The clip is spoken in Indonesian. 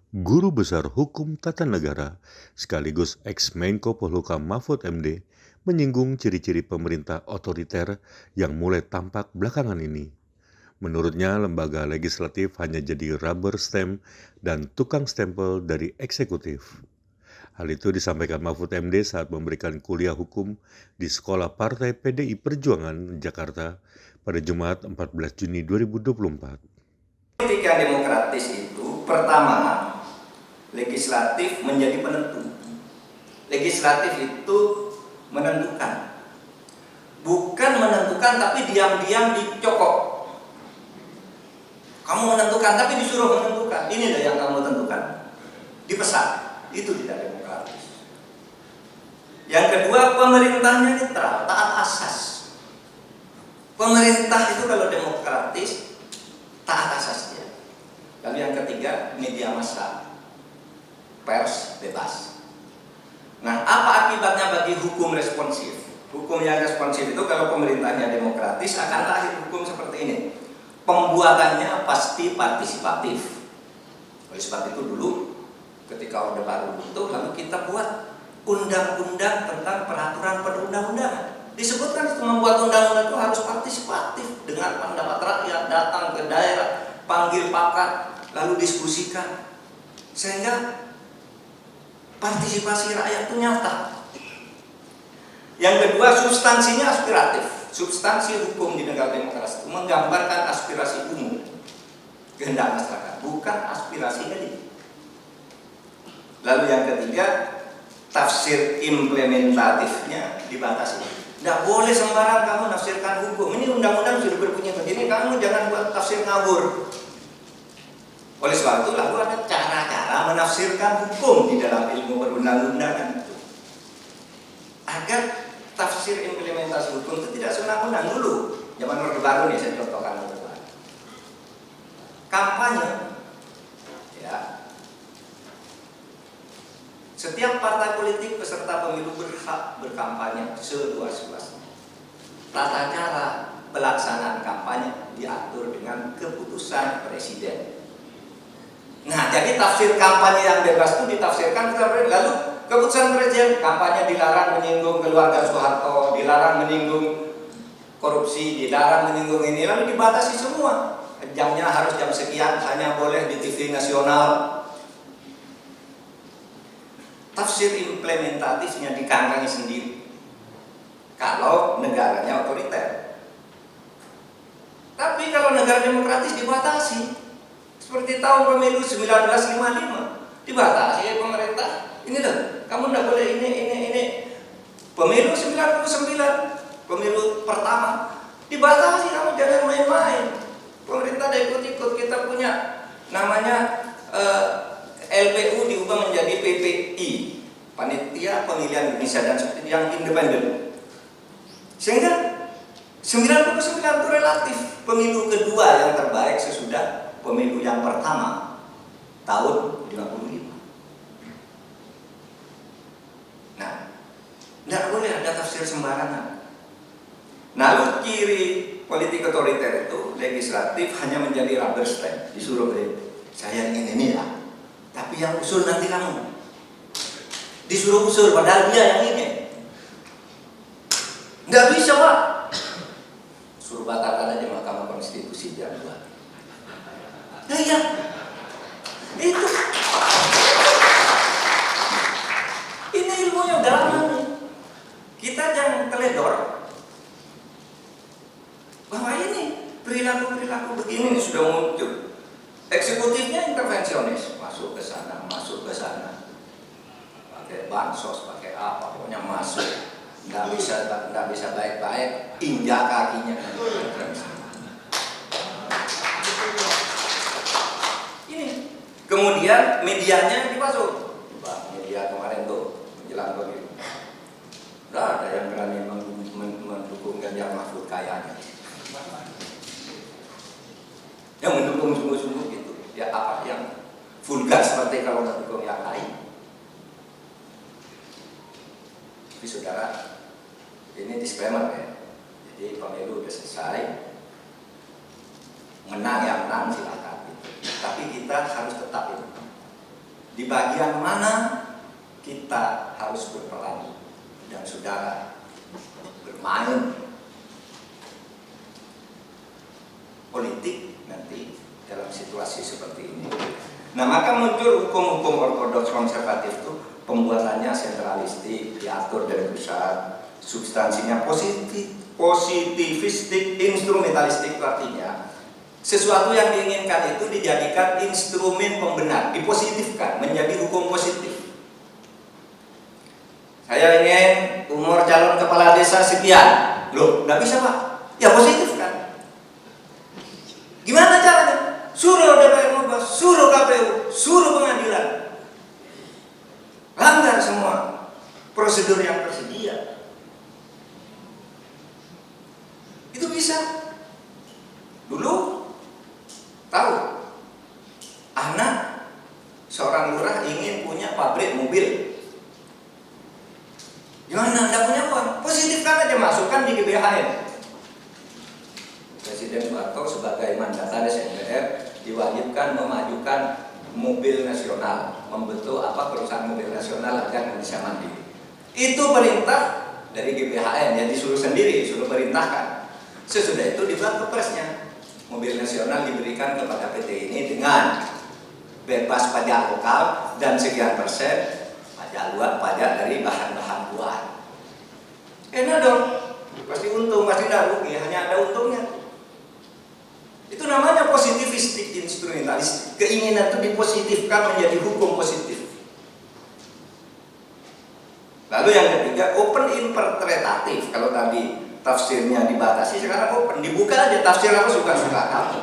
Guru Besar Hukum Tata Negara sekaligus ex-Menko Polhukam Mahfud MD menyinggung ciri-ciri pemerintah otoriter yang mulai tampak belakangan ini. Menurutnya, lembaga legislatif hanya jadi rubber stamp dan tukang stempel dari eksekutif. Hal itu disampaikan Mahfud MD saat memberikan kuliah hukum di Sekolah Partai PDI Perjuangan, Jakarta pada Jumat 14 Juni 2024. Politik yang demokratis itu pertama, legislatif menjadi penentu. Legislatif itu menentukan. Bukan menentukan tapi diam-diam dicokok. Kamu menentukan tapi disuruh menentukan. Inilah yang kamu tentukan. Dipesan. Itu tidak demokratis. Yang kedua, pemerintahnya netral, taat asas. Pemerintah itu kalau demokratis taat asasnya. Lalu yang ketiga, media massa, pers bebas. Nah, apa akibatnya bagi hukum responsif? Hukum yang responsif itu kalau pemerintahnya demokratis akan lahir hukum seperti ini. Pembuatannya pasti partisipatif. Oleh sebab itu dulu ketika Orde Baru itu lalu kita buat undang-undang tentang peraturan perundang-undangan. Disebutkan itu membuat undang-undang itu harus partisipatif dengan pendapat rakyat, datang ke daerah, panggil pakar, lalu diskusikan. Sehingga partisipasi rakyat itu nyata. Yang kedua, substansinya aspiratif. Substansi hukum di negara demokrasi itu menggambarkan aspirasi umum, kehendak masyarakat, bukan aspirasi elit. Lalu yang ketiga, tafsir implementatifnya dibatasi. Tidak boleh sembarang kamu nafsirkan hukum. Ini undang-undang sudah berbunyi begini, kamu jangan buat tafsir ngawur. Oleh sebab itu lalu ada cara-cara menafsirkan hukum di dalam ilmu perundang-undangan itu. Agar tafsir implementasi hukum itu tidak senang-senang dulu. Zaman Orde Baru nih saya contohkan Orde Baru. Kampanye, ya. Setiap partai politik peserta pemilu berhak berkampanye seluas-luasnya. Tata cara pelaksanaan kampanye diatur dengan keputusan presiden. Nah, jadi tafsir kampanye yang bebas itu ditafsirkan lalu keputusan presiden kampanye dilarang menyinggung keluarga Soeharto, dilarang menyinggung korupsi, dilarang menyinggung ini, lalu dibatasi semua. Jamnya harus jam sekian, hanya boleh di TV nasional. Tafsir implementatifnya dikangkangi sendiri. Kalau negaranya otoriter. Tapi kalau negara demokratis dibatasi. Seperti tahun pemilu 1955 dibatasi ya pemerintah. Ini loh, kamu tidak boleh ini. Pemilu 99, pemilu pertama dibatasi, kamu jangan main-main. Pemerintah ada ikut-ikut. Kita punya namanya LPU diubah menjadi PPI, Panitia Pemilihan Indonesia, dan yang independen. Sehingga 99 itu relatif pemilu kedua yang terbaik sesudah pemilu yang pertama tahun 55. Nah, tidak boleh ada tafsir sembarangan. Lalu ciri politik otoriter itu legislatif hanya menjadi rubber stamp, disuruh saya ingin ini lah. Tapi yang usul nanti kamu. Disuruh usul padahal dia yang ingin. Nggak bisa, Pak. Suruh batalkan aja Mahkamah Konstitusi dia buat. Nah iya. Itu. Ini ilmunya dalam nih. Kita jangan teledor. Bahwa ini perilaku-perilaku begini nih sudah muncul. Eksekutifnya intervensionis, masuk ke sana, pakai bansos, pakai apa, pokoknya masuk, nggak bisa baik-baik, injak kakinya. Ini, kemudian medianya dipasuk, media kemarin tuh menjelang pemilu, nggak ada yang berani mendukung Ganjar Mahfud kayaknya. Yang mendukung sungguh-sungguh gitu, ya apa yang vulgar seperti kalau mendukung yang lain. Tapi saudara, ini disclaimer ya. Jadi pemilu sudah selesai, menang yang menang silakan. Tapi kita harus tetap itu di bagian mana kita harus berperan dan saudara bermain politik nanti dalam situasi seperti ini. Nah, maka muncul hukum-hukum ortodoks konservatif itu pembuatannya sentralistik, diatur dari pusat, substansinya positivistik, instrumentalistik, artinya sesuatu yang diinginkan itu dijadikan instrumen pembenar, dipositifkan menjadi hukum positif. Saya ingin umur calon kepala desa sekian, loh, nggak bisa Pak? Ya positif kan? Gimana caranya? Suruh DPR ubah, suruh KPU, suruh pengadilan, langgar semua prosedur yang tersedia. Itu bisa. Dulu tahu, anak seorang lurah ingin punya pabrik mobil. Gimana? Anda punya uang? Positifkan aja, masukkan di GBHN. Presiden Soeharto sebagai mandataris MPR diwajibkan memajukan mobil nasional, membentuk perusahaan mobil nasional agar bisa mandiri. Itu perintah dari GBHN yang disuruh sendiri, disuruh perintahkan. Sesudah itu dibuat kepresnya. Mobil nasional diberikan kepada PT ini dengan bebas pajak lokal dan sekian persen pajak luar, pajak dari bahan-bahan buah. Enak dong, pasti untung, pasti tidak rugi, hanya ada untungnya. Itu namanya positivistik instrumentalis. Keinginan itu dipositifkan menjadi hukum positif. Lalu yang ketiga, open interpretatif. Kalau tadi tafsirnya dibatasi, sekarang open, dibuka aja tafsir apa suka-suka kamu.